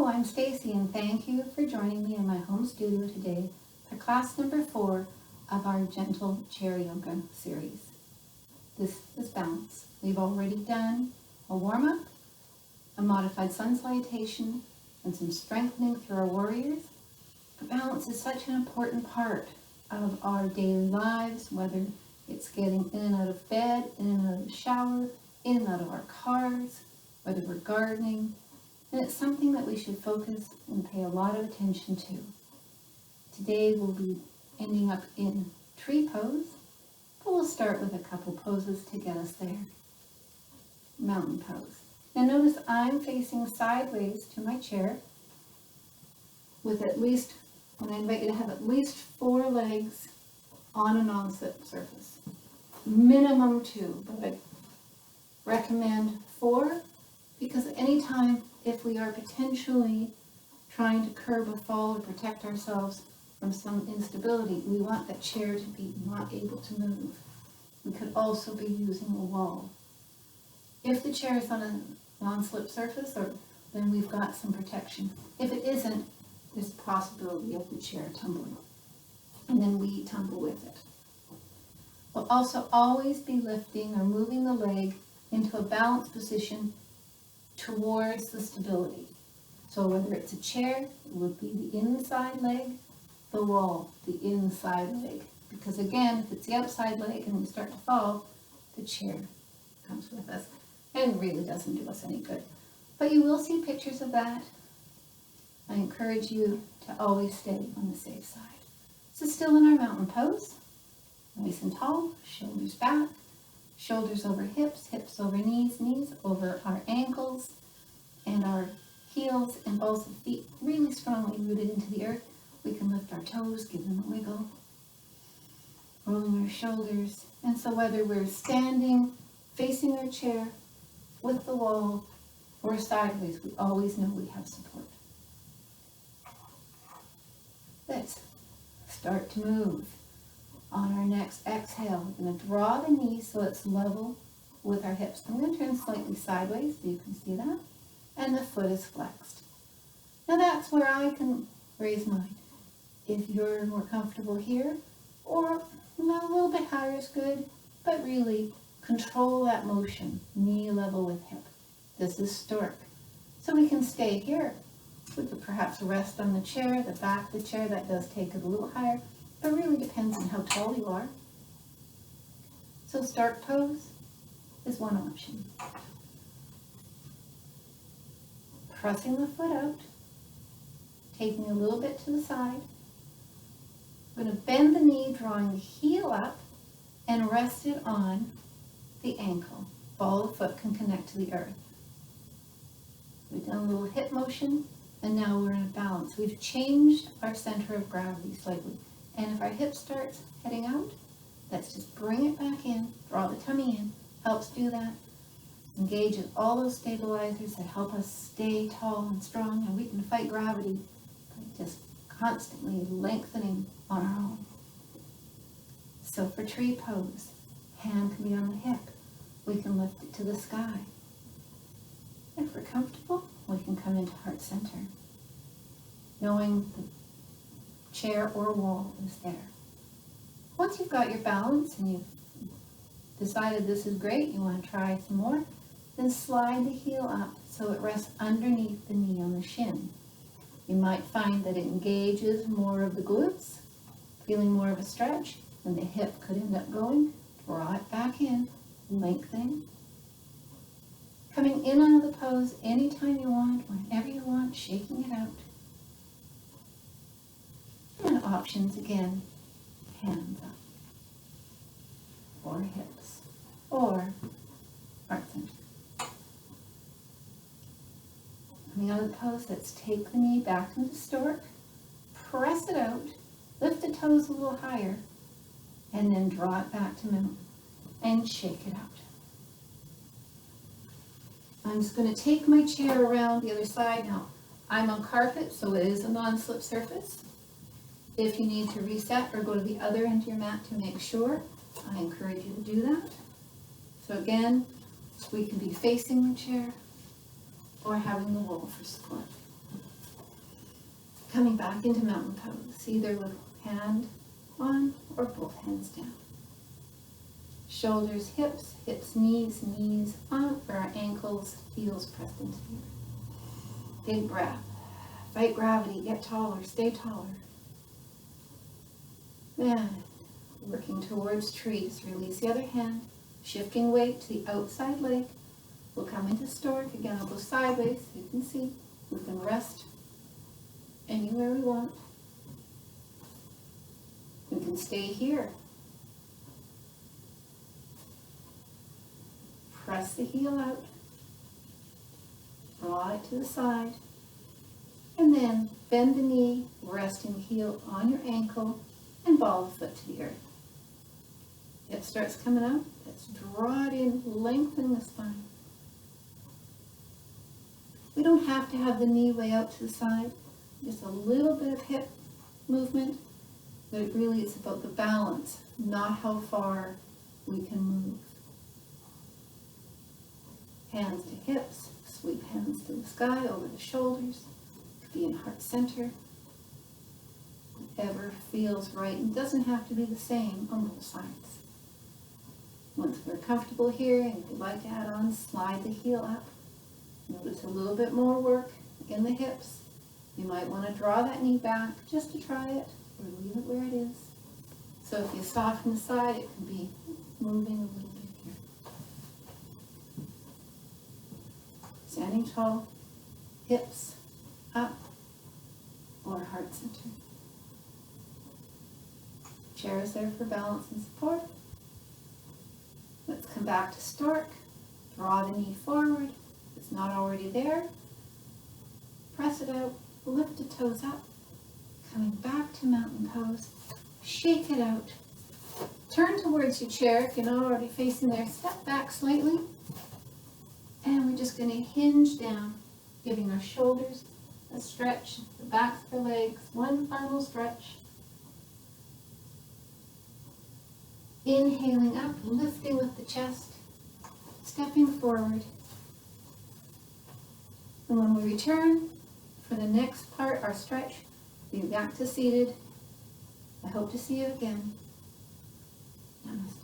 Hello, I'm Stacey, and thank you for joining me in my home studio today for class number 4 of our Gentle Chair Yoga series. This is balance. We've already done a warm-up, a modified sun salutation, and some strengthening through our warriors. But balance is such an important part of our daily lives, whether it's getting in and out of bed, in and out of the shower, in and out of our cars, whether we're gardening. And it's something that we should focus and pay a lot of attention to. Today we'll be ending up in tree pose, but we'll start with a couple poses to get us there. Mountain pose. Now notice I'm facing sideways to my chair with at least, and I invite you to have at least 4 legs on a non-slip surface. Minimum 2, but I recommend 4 because anytime if we are potentially trying to curb a fall or protect ourselves from some instability, we want that chair to be not able to move. We could also be using a wall. If the chair is on a non-slip surface, then we've got some protection. If it isn't, there's a possibility of the chair tumbling, and then we tumble with it. We'll also always be lifting or moving the leg into a balanced position towards the stability. So whether it's a chair, it would be the inside leg, the wall, the inside leg. Because again, if it's the outside leg and we start to fall, the chair comes with us and really doesn't do us any good. But you will see pictures of that. I encourage you to always stay on the safe side. So still in our mountain pose, nice and tall, shoulders back, shoulders over hips, hips over knees, knees over our ankles, and our heels and balls of feet really strongly rooted into the earth. We can lift our toes, give them a wiggle, rolling our shoulders. And so whether we're standing, facing our chair, with the wall, or sideways, we always know we have support. Let's start to move. On our next exhale, we're going to draw the knees so it's level with our hips. I'm going to turn slightly sideways so you can see that. And the foot is flexed. Now that's where I can raise mine. If you're more comfortable here, or a little bit higher is good, but really control that motion, knee level with hip. This is stork. So we can stay here. We could perhaps rest on the chair, the back of the chair, that does take it a little higher. But it really depends on how tall you are. So stork pose is one option. Pressing the foot out, taking a little bit to the side. I'm going to bend the knee, drawing the heel up, and rest it on the ankle. Ball of foot can connect to the earth. We've done a little hip motion, and now we're in a balance. We've changed our center of gravity slightly. And if our hip starts heading out, let's just bring it back in, draw the tummy in, helps do that. Engage in all those stabilizers that help us stay tall and strong, and we can fight gravity by just constantly lengthening on our own. So for tree pose, hand can be on the hip. We can lift it to the sky. If we're comfortable, we can come into heart center, knowing the chair or wall is there. Once you've got your balance and you've decided this is great, you want to try some more, then slide the heel up so it rests underneath the knee on the shin. You might find that it engages more of the glutes, feeling more of a stretch, and the hip could end up going. Draw it back in, lengthening. Coming in out of the pose anytime you want, whenever you want, shaking it out. And options again, hands up, or hips, or heart center. Coming out of the pose, let's take the knee back into stork, press it out, lift the toes a little higher, and then draw it back to mountain, and shake it out. I'm just going to take my chair around the other side now. I'm on carpet, so it is a non-slip surface. If you need to reset or go to the other end of your mat to make sure, I encourage you to do that. So again, we can be facing the chair or having the wall for support. Coming back into mountain pose, either with hand on or both hands down. Shoulders, hips, hips, knees, knees on, or our ankles, heels pressed into the earth. Big breath. Fight gravity, get taller, stay taller. Then, working towards trees, release the other hand, shifting weight to the outside leg. We'll come into stork. Again, I'll go sideways so you can see. We can rest anywhere we want. We can stay here. Press the heel out. Draw it to the side. And then bend the knee, resting the heel on your ankle, and ball the foot to the earth. Hip starts coming out. Let's draw it in, lengthen the spine. We don't have to have the knee way out to the side. Just a little bit of hip movement, but it really is about the balance, not how far we can move. Hands to hips, sweep hands to the sky, over the shoulders, be in heart center. Whatever feels right, and doesn't have to be the same on both sides. Once we're comfortable here, and if you'd like to add on, slide the heel up. Notice a little bit more work in the hips. You might want to draw that knee back just to try it, or leave it where it is. So if you soften the side, it can be moving a little bit here. Standing tall, hips up, or heart center. Chair is there for balance and support. Let's come back to stork. Draw the knee forward. If it's not already there, press it out, lift the toes up. Coming back to mountain pose. Shake it out. Turn towards your chair if you're not already facing there. Step back slightly. And we're just going to hinge down, giving our shoulders a stretch, the backs of the legs, one final stretch. Inhaling up, lifting with the chest, stepping forward. And when we return for the next part, our stretch, be back to seated. I hope to see you again. Namaste.